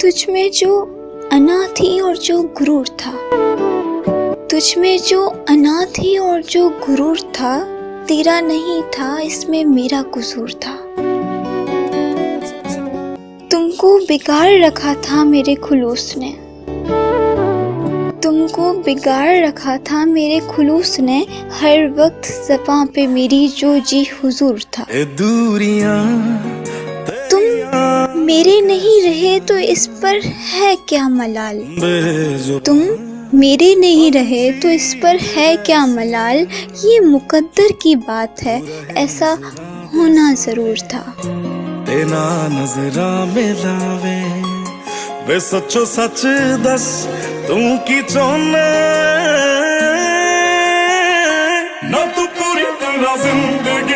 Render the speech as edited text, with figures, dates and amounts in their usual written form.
तुझ में जो अना थी और जो गुरूर था, तुझ में जो अना थी और जो गुरूर था, तेरा नहीं था इसमें मेरा कसूर था। तुमको बिगाड़ रखा था मेरे खुलूस ने, तुमको बिगाड़ रखा था मेरे खुलूस ने, हर वक्त ज़बां पे मेरी जो जी हुजूर था। तुम मेरे नहीं रहे तो इस पर है क्या मलाल, तुम मेरे नहीं रहे तो इस पर है क्या मलाल, ये मुकद्दर की बात है, ऐसा होना ज़रूर था। तेना नजरा मिलावे वे सचो सच दस तू की चाहना, ना तू पूरी तरह जिंदगी